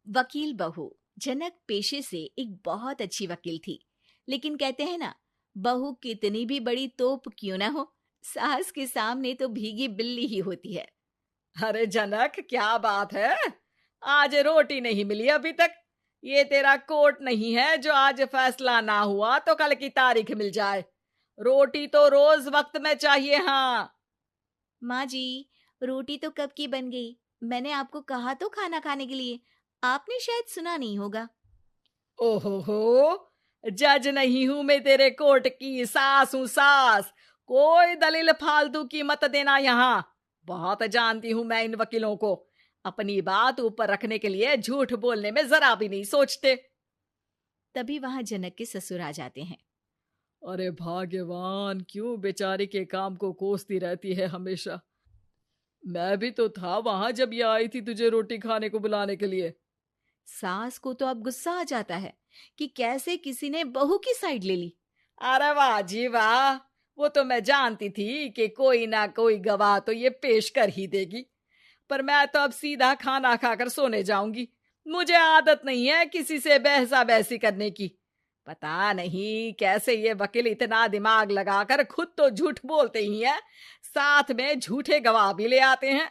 वकील बहू। जनक पेशे से एक बहुत अच्छी वकील थी, लेकिन कहते हैं ना, बहू कितनी भी बड़ी तोप क्यों ना हो, सास के सामने तो भीगी बिल्ली ही होती है। अरे जनक, क्या बात है? आज रोटी नहीं मिली अभी तक। ये तेरा कोर्ट नहीं है जो आज फैसला ना हुआ तो कल की तारीख मिल जाए। रोटी तो रोज वक्त में चाहिए। हाँ। माँ जी, रोटी तो कब की बन गई। मैंने आपको कहा तो खाना खाने के लिए, आपने शायद सुना नहीं होगा। ओहो हो, जज नहीं हूं मैं तेरे कोर्ट की, सास हूं सास। कोई दलील फालतू की मत देना यहाँ। बहुत जानती हूं मैं इन वकीलों को। अपनी बात ऊपर रखने के लिए झूठ बोलने में जरा भी नहीं सोचते। तभी वहां जनक के ससुर आ जाते हैं। अरे भाग्यवान, क्यों बेचारी के काम को कोसती रहती है हमेशा। मैं भी तो था वहां जब ये आई थी तुझे रोटी खाने को बुलाने के लिए। सास को तो अब गुस्सा आ जाता है कि कैसे किसी ने बहू की साइड ले ली। अरे वाह जी वाह, वो तो मैं जानती थी कि कोई ना कोई गवाह तो ये पेश कर ही देगी। पर मैं तो अब सीधा खाना खाकर सोने जाऊंगी। मुझे आदत नहीं है किसी से बहसा बहसी करने की। पता नहीं कैसे ये वकील इतना दिमाग लगाकर खुद तो झूठ बोलते ही हैं, साथ में झूठे गवाह भी ले आते हैं।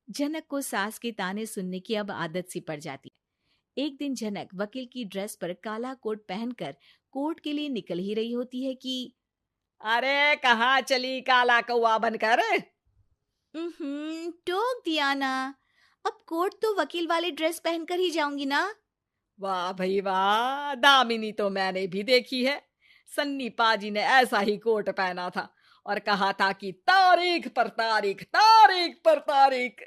जनक को सास के ताने सुनने की अब आदत सी पड़ जाती है। एक दिन जनक वकील की ड्रेस पर काला कोट पहनकर कोर्ट के लिए निकल ही रही होती है कि अरे कहाँ चली काला कौवा बनकर? टोक दिया ना। अब कोर्ट तो वकील वाली ड्रेस पहनकर ही जाऊंगी ना। वाह भाई वाह, दामिनी तो मैंने भी देखी है। सन्नी पाजी ने ऐसा ही कोट पहना था और कहा था कि तारीख पर तारीख, तारीख पर तारीख।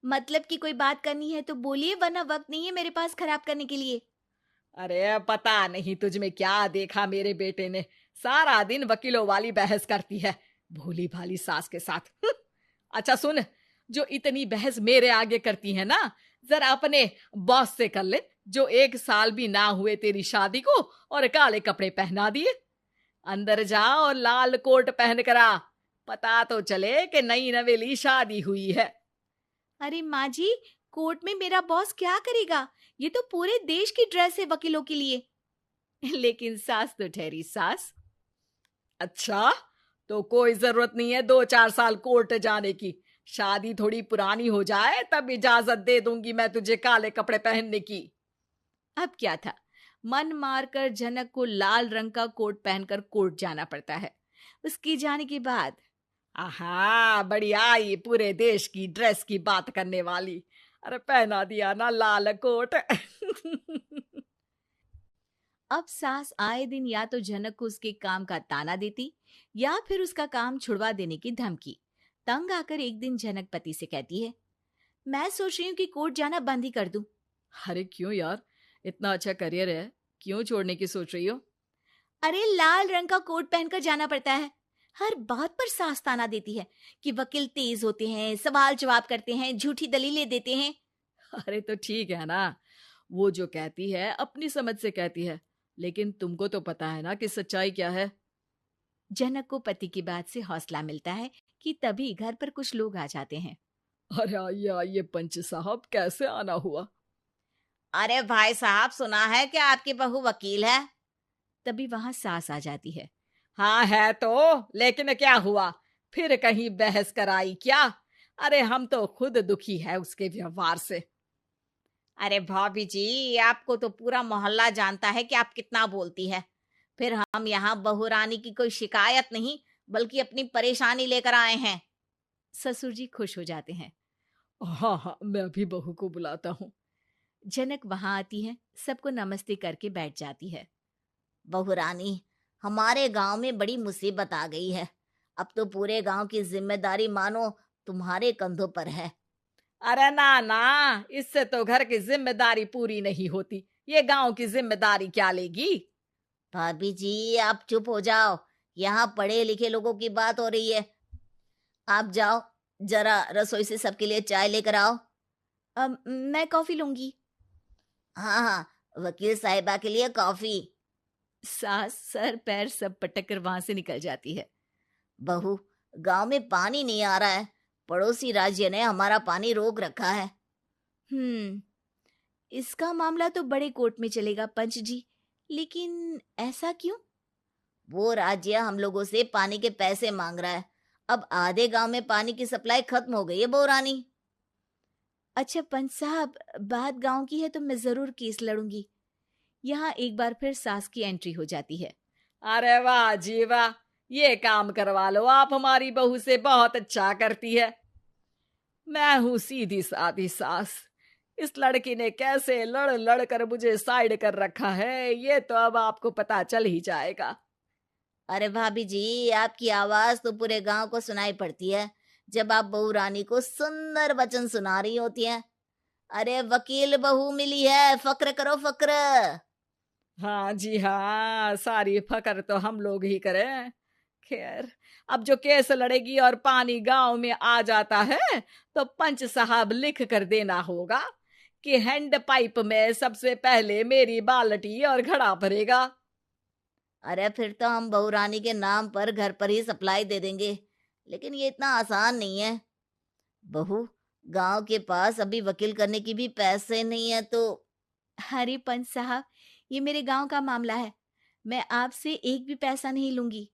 मतलब कि कोई बात करनी है तो बोलिए, वरना वक्त नहीं है मेरे पास खराब करने के लिए। अरे पता नहीं तुझ में क्या देखा मेरे बेटे ने, सारा दिन वकीलों वाली बहस करती है, भोली भाली सास के साथ। अच्छा सुन, जो इतनी बहस मेरे आगे करती है ना, जरा अपने बॉस से कर ले, जो 1 साल भी ना हुए तेरी शादी को और काले कपड़े पहना दिए। अंदर जा और लाल कोट पहन कर आ, पता तो चले कि नई नवेली शादी हुई है। अरे माँ जी, कोर्ट में मेरा बॉस क्या करेगा? ये तो पूरे देश की ड्रेस है वकीलों के लिए। लेकिन सास तो ठहरी सास। अच्छा, तो कोई जरूरत नहीं है 2-4 साल कोर्ट जाने की। शादी थोड़ी पुरानी हो जाए तब इजाजत दे दूंगी मैं तुझे काले कपड़े पहनने की। अब क्या था, मन मारकर जनक को लाल रंग का कोट पहनकर कोर्ट जाना पड़ता है। उसकी जाने के बाद आहा, बढ़िया, ये पूरे देश की ड्रेस की बात करने वाली। अरे पहना दिया ना लाल कोट। अब सास आए दिन या तो जनक को उसके काम का ताना देती या फिर उसका काम छुड़वा देने की धमकी। तंग आकर एक दिन जनक पति से कहती है, मैं सोच रही हूँ कि कोर्ट जाना बंद ही कर दूं। अरे क्यों यार, इतना अच्छा करियर है, क्यों छोड़ने की सोच रही हो? अरे लाल रंग का कोट पहनकर जाना पड़ता है। हर बात पर सास ताना देती है कि वकील तेज होते हैं, सवाल जवाब करते हैं, झूठी दलीलें देते हैं। अरे तो ठीक है ना, वो जो कहती है अपनी समझ से कहती है, लेकिन तुमको तो पता है ना कि सच्चाई क्या है। जनक को पति की बात से हौसला मिलता है कि तभी घर पर कुछ लोग आ जाते हैं। अरे आइए पंच साहब, कैसे आना हुआ? अरे भाई साहब, सुना है कि आपकी बहू वकील है। तभी वहां सास आ जाती है। हाँ है तो, लेकिन क्या हुआ? फिर कहीं बहस कराई क्या? अरे हम तो खुद दुखी है उसके व्यवहार से। अरे भाभी जी, आपको तो पूरा मोहल्ला जानता है कि आप कितना बोलती है। फिर हम यहाँ बहू रानी की कोई शिकायत नहीं, बल्कि अपनी परेशानी लेकर आए हैं। ससुर जी खुश हो जाते हैं। हाँ हाँ, मैं अभी बहू को बुलाता हूँ। जनक वहां आती है, सबको नमस्ते करके बैठ जाती है। बहू रानी, हमारे गांव में बड़ी मुसीबत आ गई है। अब तो पूरे गांव की जिम्मेदारी मानो तुम्हारे कंधों पर है। अरे ना ना, इससे तो घर की जिम्मेदारी पूरी नहीं होती, ये गांव की जिम्मेदारी क्या लेगी? भाभी जी, आप चुप हो जाओ। यहाँ पढ़े लिखे लोगों की बात हो रही है। आप जाओ, जरा रसोई से सबके लिए चाय लेकर आओ। मैं कॉफी लूंगी। हाँ हाँ, वकील साहिबा के लिए कॉफी। सास सर पैर सब पटक कर वहां से निकल जाती है। बहू, गांव में पानी नहीं आ रहा है, पड़ोसी राज्य ने हमारा पानी रोक रखा है। इसका मामला तो बड़े कोर्ट में चलेगा पंच जी, लेकिन ऐसा क्यों? वो राज्य हम लोगों से पानी के पैसे मांग रहा है। अब आधे गांव में पानी की सप्लाई खत्म हो गई है बहुरानी। अच्छा पंच साहब, बात गांव की है तो मैं जरूर केस लड़ूंगी। यहाँ एक बार फिर सास की एंट्री हो जाती है। अरे वाह जी वाह, ये काम करवा लो, आप हमारी बहू से बहुत अच्छा करती है। मैं हूं सीधी सादी सास। इस लड़की ने कैसे लड़ लड़ कर मुझे साइड कर रखा है, ये तो अब आपको पता चल ही जाएगा। अरे भाभी जी, आपकी आवाज तो पूरे गांव को सुनाई पड़ती है जब आप बहू रानी को सुंदर वचन सुना रही होती हैं। अरे वकील बहू मिली है, फक्र करो फक्र। हाँ जी हाँ, सारी फकर तो हम लोग ही करें। खैर, अब जो केस लड़ेगी और पानी गांव में आ जाता है तो पंच साहब लिख कर देना होगा कि हैंड पाइप में सबसे पहले मेरी बाल्टी और घड़ा भरेगा। अरे फिर तो हम बहू रानी के नाम पर घर पर ही सप्लाई दे देंगे, लेकिन ये इतना आसान नहीं है। बहू, गांव के पास अभी वकील करने की भी पैसे नहीं है तो। अरे पंच साहब, ये मेरे गांव का मामला है, मैं आपसे एक भी पैसा नहीं लूंगी।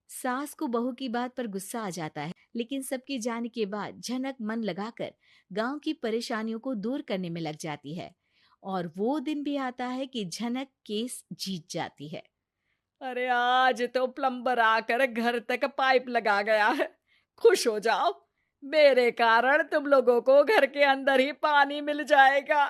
सास को बहू की बात पर गुस्सा आ जाता है, लेकिन सबके जाने के बाद झनक मन लगाकर गांव की परेशानियों को दूर करने में लग जाती है। और वो दिन भी आता है कि झनक केस जीत जाती है। अरे आज तो प्लम्बर आकर घर तक पाइप लगा गया है। खुश हो जाओ, मेरे कारण तुम लोगों को घर के अंदर ही पानी मिल जाएगा।